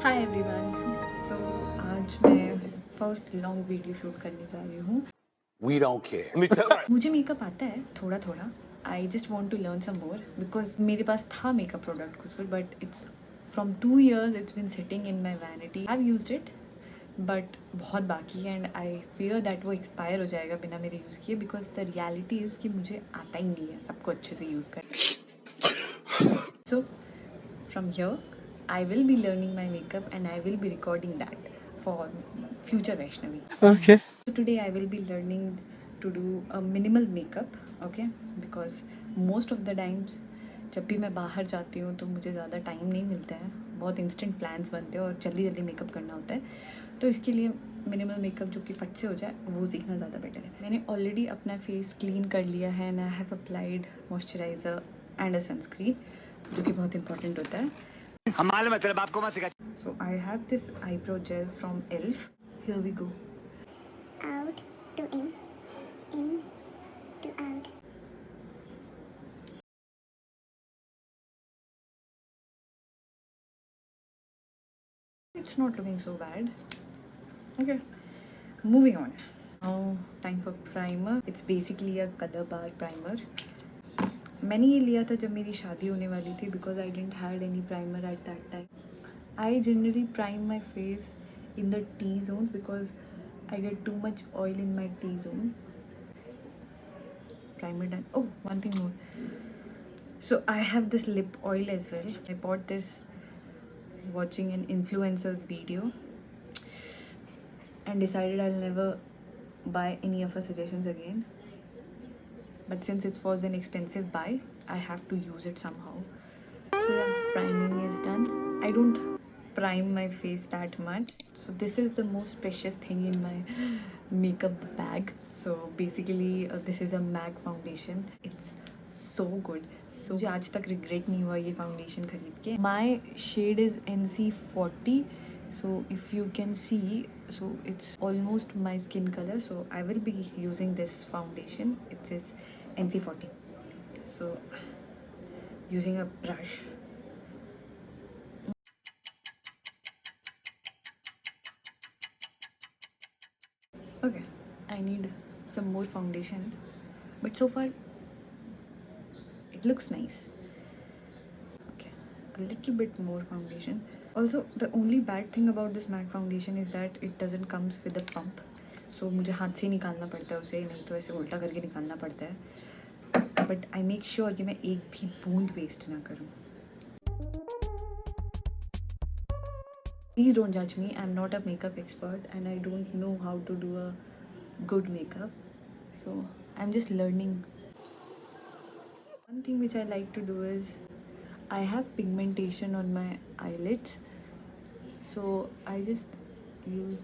Hi everyone. सो आज मैं first long video shoot करने जा रही हूँ। We don't care. मुझे मेकअप आता है थोड़ा थोड़ा। I just want to learn some more because मेरे पास था मेकअप प्रोडक्ट कुछ but it's from 2 years it's been sitting in my vanity. I have used it but बहुत बाकी है एंड आई फियर दैट वो एक्सपायर हो जाएगा बिना मेरे यूज़ किए बिकॉज द रियलिटी इज़ कि मुझे आता ही नहीं है सबको अच्छे से यूज़ कर। सो from here I will be learning my makeup and I will be recording that for future Vaishnavi. Okay. So today I will be learning to do a minimal makeup, okay? Because most of the times जब भी मैं बाहर जाती हूँ तो मुझे ज़्यादा time नहीं मिलता है, बहुत इंस्टेंट प्लान्स बनते हैं और जल्दी जल्दी मेकअप करना होता है, तो इसके लिए मिनिमल मेकअप जो कि फट से हो जाए वो सीखना ज़्यादा बेटर है। मैंने ऑलरेडी अपना फेस क्लीन कर लिया है and I have applied moisturiser and a sunscreen जो कि बहुत इंपॉर्टेंट होता है। हमारे मतलब आपको मत सिखा। So I have this eyebrow gel from ELF. Here we go. Out to in to out. It's not looking so bad. Okay, moving on. Now time for primer. It's basically a color bar primer. मैंने ये लिया था जब मेरी शादी होने वाली थी because I didn't had any primer at that time. I generally prime my face in the T-zone because I get too much oil in my T-zone. Primer done. Oh, one thing more. So I have this lip oil as well. I bought this watching an influencer's video and decided I'll never buy any of her suggestions again. But since it was an expensive buy, I have to use it somehow. So yeah, priming is done. I don't prime my face that much. So this is the most precious thing in my makeup bag. So basically this is a MAC foundation. It's so good. So मुझे आज तक regret नहीं हुआ ये foundation खरीद के. My shade is NC40. So if you can see, so it's almost my skin color. So I will be using this foundation. It is NC40. So using a brush. Okay, I need some more foundation, but so far it looks nice. Okay, a little bit more foundation. Also, the only bad thing about this MAC foundation is that it doesn't comes with a pump. So मुझे हाथ से निकालना पड़ता है उसे, नहीं तो ऐसे उल्टा करके निकालना पड़ता है. But I make sure कि मैं एक भी बूंद वेस्ट ना करूँ. Please don't judge me. I'm not a makeup expert and I don't know how to do a good makeup. So I'm just learning. One thing which I like to do is I have pigmentation on my eyelids. So I just use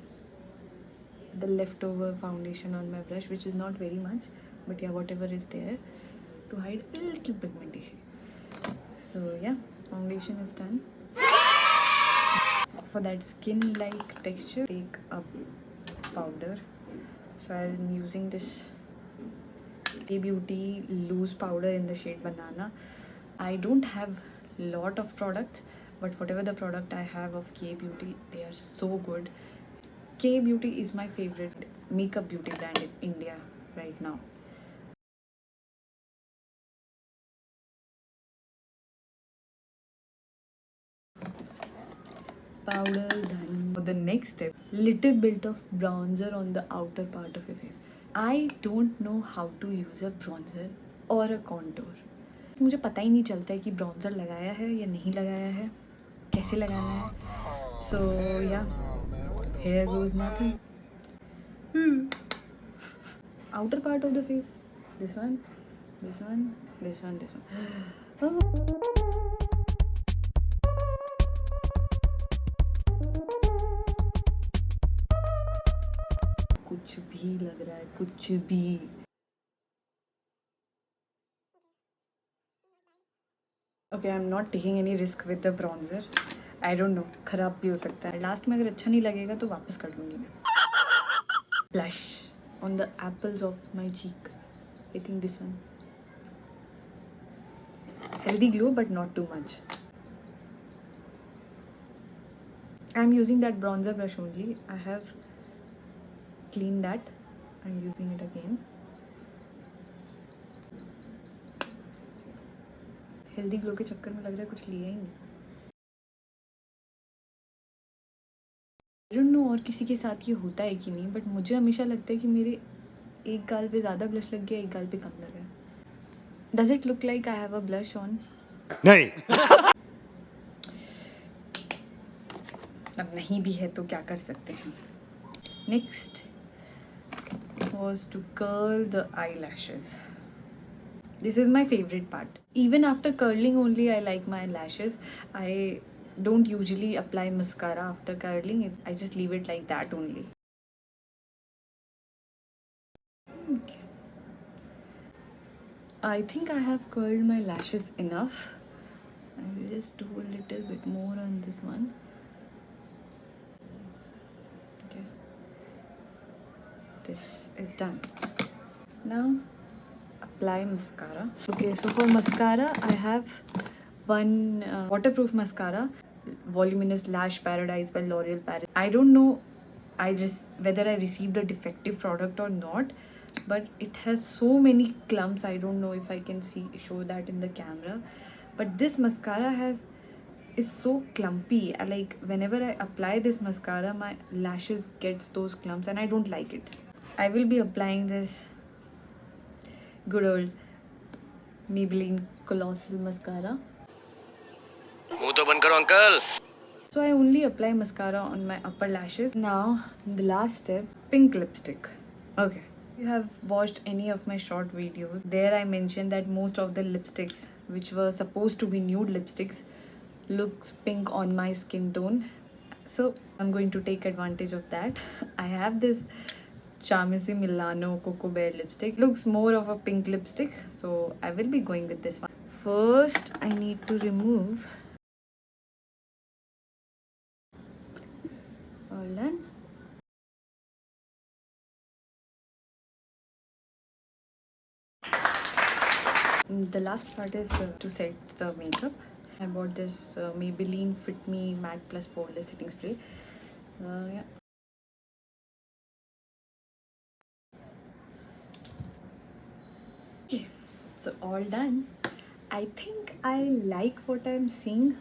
the leftover foundation on my brush, which is not very much, but yeah, whatever is there to hide a little pigmentation. So yeah, foundation is done. For that skin-like texture, take a powder. So I'm using this K Beauty loose powder in the shade Banana. I don't have lot of products, but whatever the product I have of K Beauty, they are so good. K Beauty is my favorite makeup beauty brand in India right now. Powder done. For the next step, little bit of bronzer on the outer part of your face. I don't know how to use a bronzer or a contour. मुझे पता ही नहीं चलता है कि bronzer लगाया है या नहीं लगाया है, कैसे लगाना है. So yeah, here goes nothing. Outer part of the face, this one, this one, this one, this one. कुछ भी लग रहा है, कुछ भी. Okay, I'm not taking any risk with the bronzer. I don't know, खराब भी हो सकता है. लास्ट में अगर अच्छा नहीं लगेगा तो वापस कर लूँगी मैं. Blush on the apples of my cheek. I think this one. Healthy glow, but not too much. I'm using that bronzer brush only. I have cleaned that. I'm using it again. Healthy glow के चक्कर में लग रहा है कुछ लिया ही नहीं. I don't know और किसी के साथ ये होता है कि नहीं, बट मुझे हमेशा लगता है कि मेरे एक गाल पे ज़्यादा ब्लश लग गया, एक गाल पे कम लगा है. Does it look like I have a blush on? नहीं. अब नहीं भी है तो क्या कर सकते हैं. Next was to curl the eyelashes. This is my favorite part. Even after curling only I like my lashes. I don't usually apply mascara after curling it. I just leave it like that only. Okay. I think I have curled my lashes enough. I will just do a little bit more on this one. Okay. This is done. Now apply mascara. Okay, so for mascara I have one waterproof mascara, Voluminous Lash Paradise by L'Oreal Paris. I don't know whether I received a defective product or not, but it has so many clumps. I don't know if I can show that in the camera, but this mascara is so clumpy. Like whenever I apply this mascara, my lashes gets those clumps and I don't like it. I will be applying this good old Maybelline Colossal Mascara. मुंह तो बंद करो uncle. So I only apply mascara on my upper lashes. Now the last step, pink lipstick. Okay. You have watched any of my short videos. There I mentioned that most of the lipsticks which were supposed to be nude lipsticks looks pink on my skin tone. So I'm going to take advantage of that. I have this Charmisi Milano Coco Bear lipstick. Looks more of a pink lipstick. So I will be going with this one. First I need to remove. All done. The last part is to set the makeup. I bought this Maybelline Fit Me Matte Plus Poreless Setting Spray. Yeah. Okay, so all done. I think I like what I'm seeing.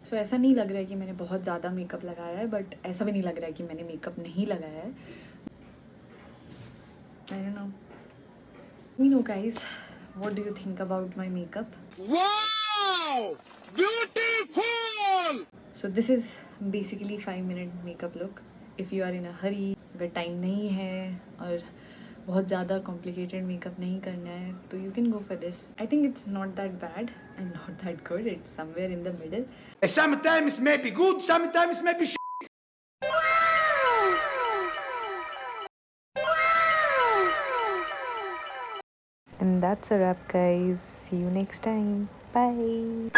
So ऐसा नहीं लग रहा है कि मैंने बहुत ज़्यादा makeup लगाया है, बट ऐसा भी नहीं लग रहा है कि मैंने मेकअप नहीं लगाया है. I don't know. Let me know guys, what do you think about my makeup? Wow! Beautiful! So this is basically 5-minute makeup look. If you are in a hurry, अगर टाइम नहीं है और बहुत ज़्यादा complicated makeup नहीं करना है, तो you can go for this. I think it's not that bad and not that good. It's somewhere in the middle. Sometimes may be good, sometimes may be shit. And that's a wrap guys. See you next time. Bye.